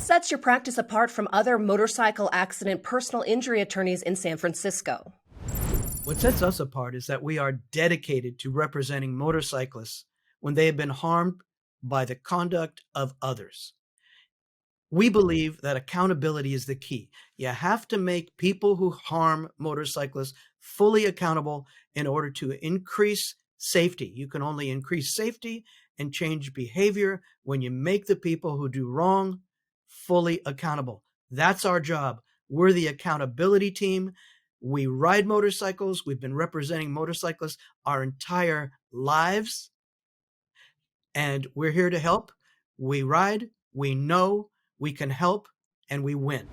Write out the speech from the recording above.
sets your practice apart from other motorcycle accident personal injury attorneys in San Francisco? What sets us apart is that we are dedicated to representing motorcyclists when they have been harmed by the conduct of others. We believe that accountability is the key. You have to make people who harm motorcyclists fully accountable in order to increase safety. You can only increase safety and change behavior when you make the people who do wrong fully accountable. That's our job. We're the accountability team. We ride motorcycles. We've been representing motorcyclists our entire lives, and we're here to help. We ride, we know we can help, and we win.